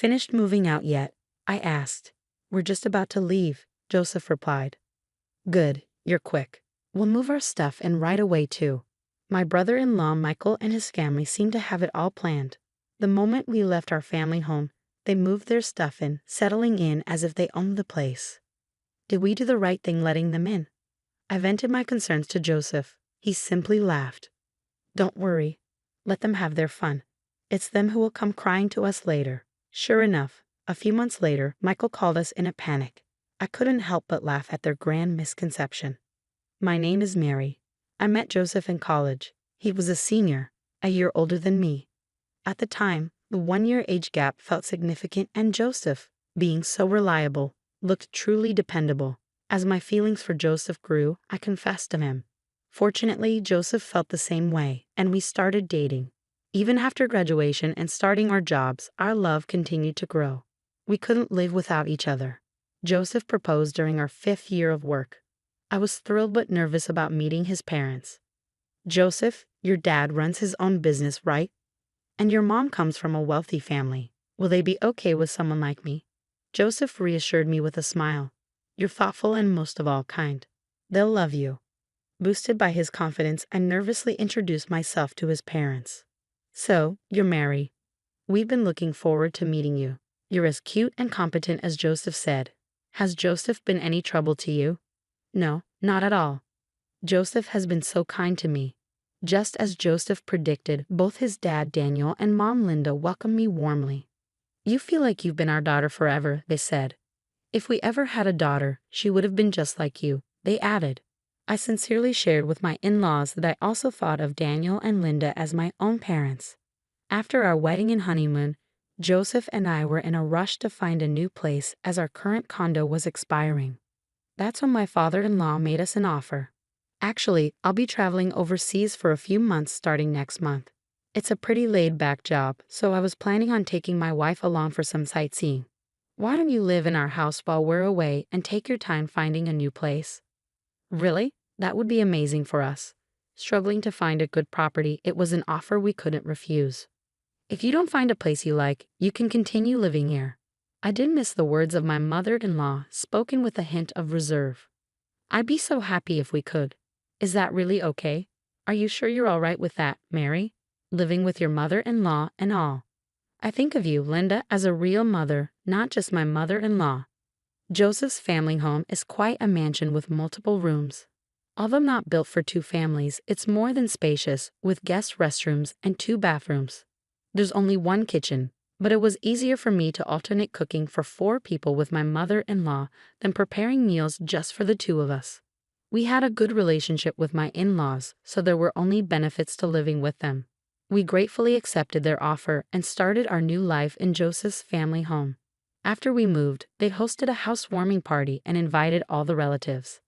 Finished moving out yet? I asked. We're just about to leave, Joseph replied. Good, you're quick. We'll move our stuff in right away too. My brother-in-law Michael and his family seemed to have it all planned. The moment we left our family home, they moved their stuff in, settling in as if they owned the place. Did we do the right thing letting them in? I vented my concerns to Joseph. He simply laughed. Don't worry. Let them have their fun. It's them who will come crying to us later. Sure enough, a few months later, Michael called us in a panic. I couldn't help but laugh at their grand misconception. My name is Mary. I met Joseph in college. He was a senior, a year older than me. At the time, the 1-year age gap felt significant, and Joseph, being so reliable, looked truly dependable. As my feelings for Joseph grew, I confessed to him. Fortunately, Joseph felt the same way, and we started dating. Even after graduation and starting our jobs, our love continued to grow. We couldn't live without each other. Joseph proposed during our 5th year of work. I was thrilled but nervous about meeting his parents. Joseph, your dad runs his own business, right? And your mom comes from a wealthy family. Will they be okay with someone like me? Joseph reassured me with a smile. You're thoughtful and most of all kind. They'll love you. Boosted by his confidence, I nervously introduced myself to his parents. So, you're Mary. We've been looking forward to meeting you. You're as cute and competent as Joseph said. Has Joseph been any trouble to you? No, not at all. Joseph has been so kind to me. Just as Joseph predicted, both his dad Daniel and mom Linda welcomed me warmly. You feel like you've been our daughter forever, they said. If we ever had a daughter, she would have been just like you, they added. I sincerely shared with my in-laws that I also thought of Daniel and Linda as my own parents. After our wedding and honeymoon, Joseph and I were in a rush to find a new place as our current condo was expiring. That's when my father-in-law made us an offer. Actually, I'll be traveling overseas for a few months starting next month. It's a pretty laid-back job, so I was planning on taking my wife along for some sightseeing. Why don't you live in our house while we're away and take your time finding a new place? Really? That would be amazing for us. Struggling to find a good property, it was an offer we couldn't refuse. If you don't find a place you like, you can continue living here. I didn't miss the words of my mother-in-law, spoken with a hint of reserve. I'd be so happy if we could. Is that really okay? Are you sure you're all right with that, Mary? Living with your mother-in-law and all. I think of you, Linda, as a real mother, not just my mother-in-law. Joseph's family home is quite a mansion with multiple rooms. Although not built for 2 families, it's more than spacious, with guest restrooms and 2 bathrooms. There's only 1 kitchen, but it was easier for me to alternate cooking for 4 people with my mother-in-law than preparing meals just for the 2 of us. We had a good relationship with my in-laws, so there were only benefits to living with them. We gratefully accepted their offer and started our new life in Joseph's family home. After we moved, they hosted a housewarming party and invited all the relatives.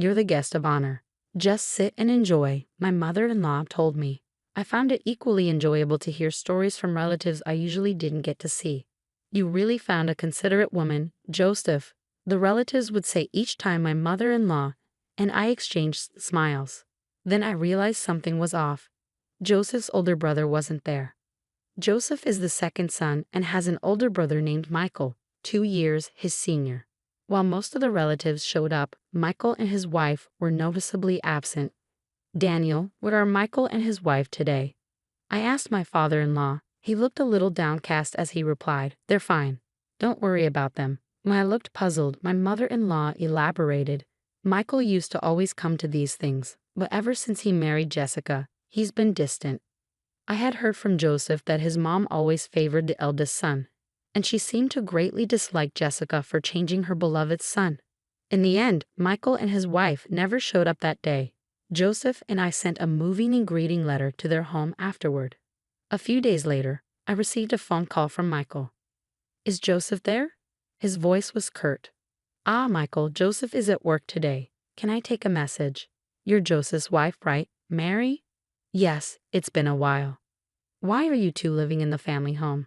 You're the guest of honor. Just sit and enjoy, my mother-in-law told me. I found it equally enjoyable to hear stories from relatives I usually didn't get to see. You really found a considerate woman, Joseph, the relatives would say each time my mother-in-law and I exchanged smiles. Then I realized something was off. Joseph's older brother wasn't there. Joseph is the 2nd son and has an older brother named Michael, 2 years his senior. While most of the relatives showed up, Michael and his wife were noticeably absent. Daniel, where are Michael and his wife today? I asked my father-in-law. He looked a little downcast as he replied, They're fine. Don't worry about them. When I looked puzzled, my mother-in-law elaborated. Michael used to always come to these things, but ever since he married Jessica, he's been distant. I had heard from Joseph that his mom always favored the eldest son, and she seemed to greatly dislike Jessica for changing her beloved son. In the end, Michael and his wife never showed up that day. Joseph and I sent a moving and greeting letter to their home afterward. A few days later, I received a phone call from Michael. Is Joseph there? His voice was curt. Michael, Joseph is at work today. Can I take a message? You're Joseph's wife, right, Mary? Yes, it's been a while. Why are you 2 living in the family home?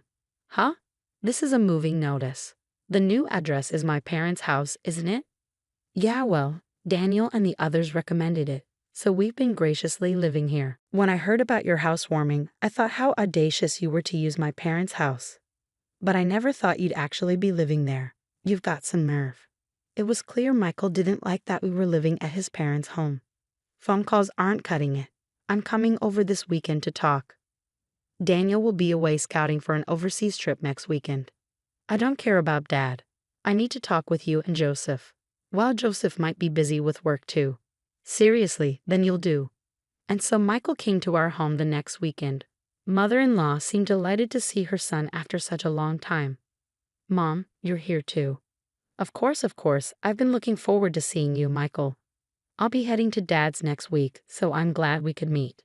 Huh? This is a moving notice. The new address is my parents' house, isn't it? Yeah, well, Daniel and the others recommended it, so we've been graciously living here. When I heard about your housewarming, I thought how audacious you were to use my parents' house. But I never thought you'd actually be living there. You've got some nerve. It was clear Michael didn't like that we were living at his parents' home. Phone calls aren't cutting it. I'm coming over this weekend to talk. Daniel will be away scouting for an overseas trip next weekend. I don't care about Dad. I need to talk with you and Joseph. Well, Joseph might be busy with work too. Seriously, then you'll do. And so Michael came to our home the next weekend. Mother-in-law seemed delighted to see her son after such a long time. Mom, you're here too. Of course, I've been looking forward to seeing you, Michael. I'll be heading to Dad's next week, so I'm glad we could meet.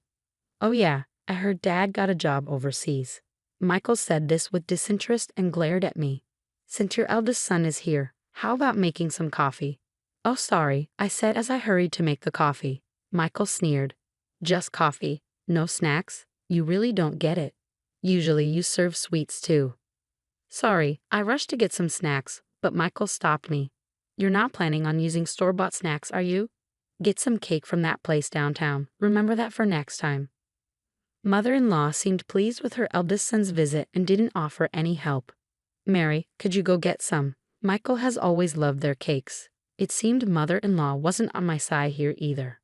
Oh yeah, I heard Dad got a job overseas. Michael said this with disinterest and glared at me. Since your eldest son is here, how about making some coffee? Oh sorry, I said as I hurried to make the coffee. Michael sneered. Just coffee, no snacks? You really don't get it. Usually you serve sweets too. Sorry, I rushed to get some snacks, but Michael stopped me. You're not planning on using store-bought snacks, are you? Get some cake from that place downtown. Remember that for next time. Mother-in-law seemed pleased with her eldest son's visit and didn't offer any help. Mary, could you go get some? Michael has always loved their cakes. It seemed mother-in-law wasn't on my side here either.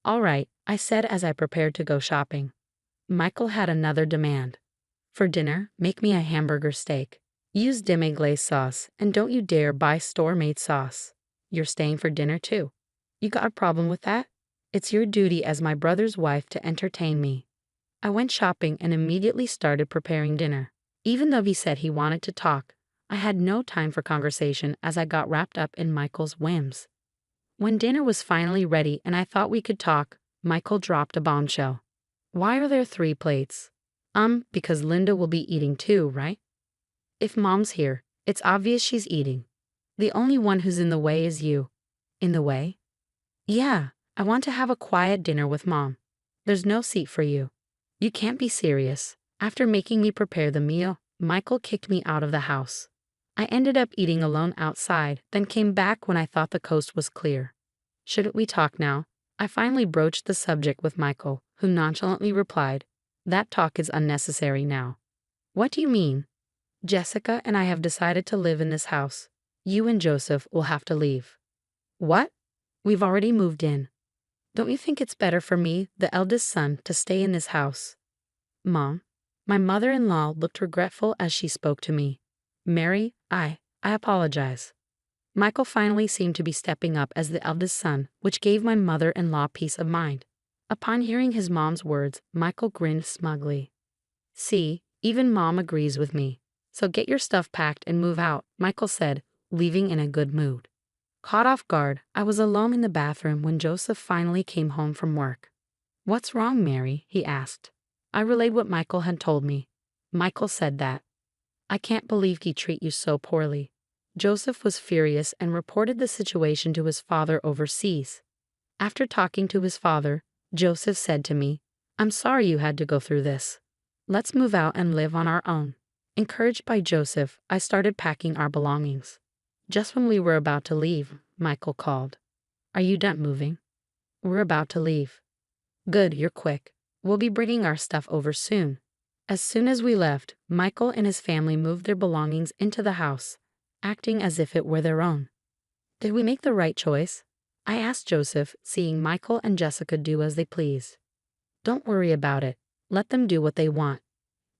All right, I said as I prepared to go shopping. Michael had another demand. For dinner, make me a hamburger steak. Use demi-glace sauce, and don't you dare buy store-made sauce. You're staying for dinner too. You got a problem with that? It's your duty as my brother's wife to entertain me. I went shopping and immediately started preparing dinner. Even though he said he wanted to talk, I had no time for conversation as I got wrapped up in Michael's whims. When dinner was finally ready and I thought we could talk, Michael dropped a bombshell. Why are there 3 plates? Because Linda will be eating too, right? If Mom's here, it's obvious she's eating. The only one who's in the way is you. In the way? Yeah, I want to have a quiet dinner with Mom. There's no seat for you. You can't be serious. After making me prepare the meal, Michael kicked me out of the house. I ended up eating alone outside, then came back when I thought the coast was clear. Shouldn't we talk now? I finally broached the subject with Michael, who nonchalantly replied, that talk is unnecessary now. What do you mean? Jessica and I have decided to live in this house. You and Joseph will have to leave. What? We've already moved in. Don't you think it's better for me, the eldest son, to stay in this house? Mom, my mother-in-law looked regretful as she spoke to me. Mary, I apologize. Michael finally seemed to be stepping up as the eldest son, which gave my mother-in-law peace of mind. Upon hearing his mom's words, Michael grinned smugly. See, even Mom agrees with me. So get your stuff packed and move out, Michael said, leaving in a good mood. Caught off guard, I was alone in the bathroom when Joseph finally came home from work. What's wrong, Mary? He asked. I relayed what Michael had told me. Michael said that. I can't believe he treated you so poorly. Joseph was furious and reported the situation to his father overseas. After talking to his father, Joseph said to me, I'm sorry you had to go through this. Let's move out and live on our own. Encouraged by Joseph, I started packing our belongings. Just when we were about to leave, Michael called. Are you done moving? We're about to leave. Good, you're quick. We'll be bringing our stuff over soon. As soon as we left, Michael and his family moved their belongings into the house, acting as if it were their own. Did we make the right choice? I asked Joseph, seeing Michael and Jessica do as they please. Don't worry about it. Let them do what they want.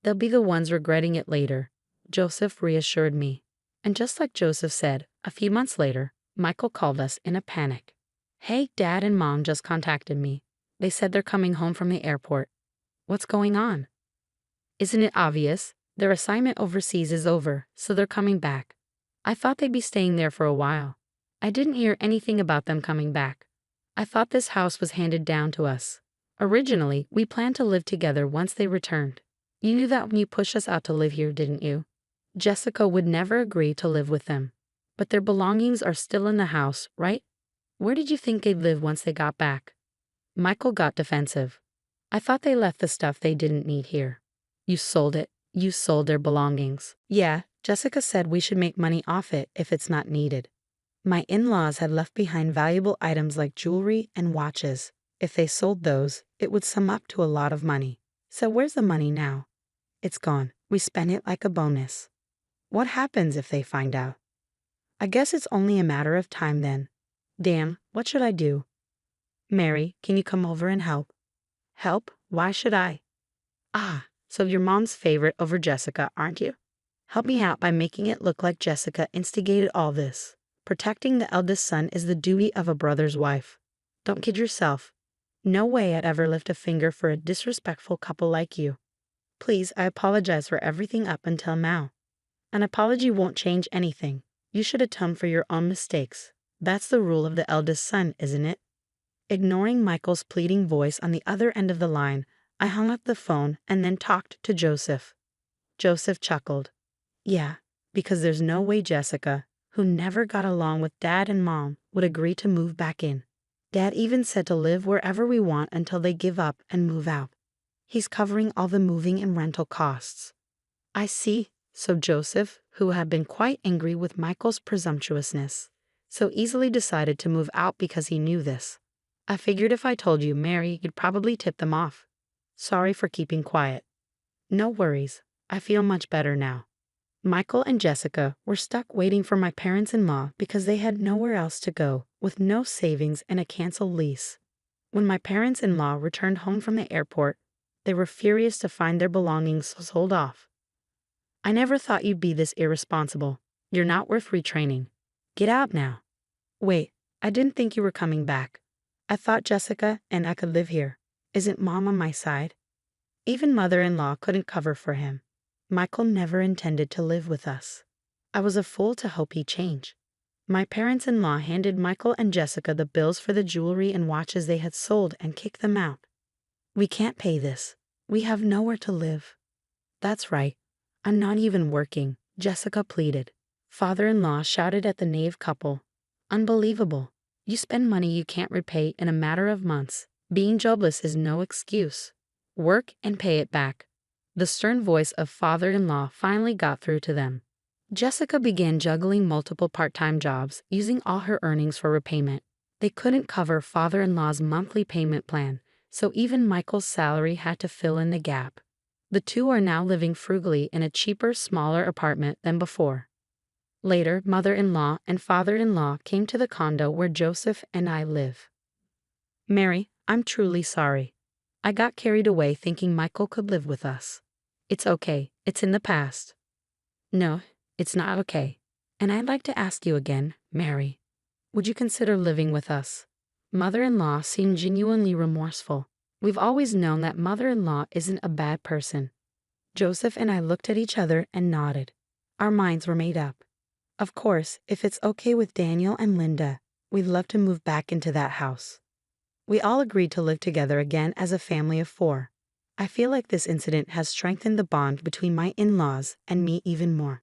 They'll be the ones regretting it later, Joseph reassured me. And just like Joseph said, a few months later, Michael called us in a panic. Hey, Dad and Mom just contacted me. They said they're coming home from the airport. What's going on? Isn't it obvious? Their assignment overseas is over, so they're coming back. I thought they'd be staying there for a while. I didn't hear anything about them coming back. I thought this house was handed down to us. Originally, we planned to live together once they returned. You knew that when you pushed us out to live here, didn't you? Jessica would never agree to live with them. But their belongings are still in the house, right? Where did you think they'd live once they got back? Michael got defensive. I thought they left the stuff they didn't need here. You sold it. You sold their belongings. Yeah, Jessica said we should make money off it if it's not needed. My in-laws had left behind valuable items like jewelry and watches. If they sold those, it would sum up to a lot of money. So where's the money now? It's gone. We spent it like a bonus. What happens if they find out? I guess it's only a matter of time then. Damn, what should I do? Mary, can you come over and help? Help? Why should I? Ah, so you're mom's favorite over Jessica, aren't you? Help me out by making it look like Jessica instigated all this. Protecting the eldest son is the duty of a brother's wife. Don't kid yourself. No way I'd ever lift a finger for a disrespectful couple like you. Please, I apologize for everything up until now. An apology won't change anything. You should atone for your own mistakes. That's the rule of the eldest son, isn't it? Ignoring Michael's pleading voice on the other end of the line, I hung up the phone and then talked to Joseph. Joseph chuckled. Yeah, because there's no way Jessica, who never got along with Dad and Mom, would agree to move back in. Dad even said to live wherever we want until they give up and move out. He's covering all the moving and rental costs. I see. So Joseph, who had been quite angry with Michael's presumptuousness, so easily decided to move out because he knew this. I figured if I told you, Mary, you'd probably tip them off. Sorry for keeping quiet. No worries. I feel much better now. Michael and Jessica were stuck waiting for my parents-in-law because they had nowhere else to go, with no savings and a canceled lease. When my parents-in-law returned home from the airport, they were furious to find their belongings sold off. I never thought you'd be this irresponsible. You're not worth retraining. Get out now. Wait, I didn't think you were coming back. I thought Jessica and I could live here. Isn't Mom on my side? Even mother-in-law couldn't cover for him. Michael never intended to live with us. I was a fool to hope he'd change. My parents-in-law handed Michael and Jessica the bills for the jewelry and watches they had sold and kicked them out. We can't pay this. We have nowhere to live. That's right. I'm not even working, Jessica pleaded. Father-in-law shouted at the naive couple. Unbelievable. You spend money you can't repay in a matter of months. Being jobless is no excuse. Work and pay it back. The stern voice of father-in-law finally got through to them. Jessica began juggling multiple part-time jobs, using all her earnings for repayment. They couldn't cover father-in-law's monthly payment plan, so even Michael's salary had to fill in the gap. The two are now living frugally in a cheaper, smaller apartment than before. Later, mother-in-law and father-in-law came to the condo where Joseph and I live. Mary, I'm truly sorry. I got carried away thinking Michael could live with us. It's okay. It's in the past. No, it's not okay. And I'd like to ask you again, Mary. Would you consider living with us? Mother-in-law seemed genuinely remorseful. We've always known that mother-in-law isn't a bad person. Joseph and I looked at each other and nodded. Our minds were made up. Of course, if it's okay with Daniel and Linda, we'd love to move back into that house. We all agreed to live together again as a family of 4. I feel like this incident has strengthened the bond between my in-laws and me even more.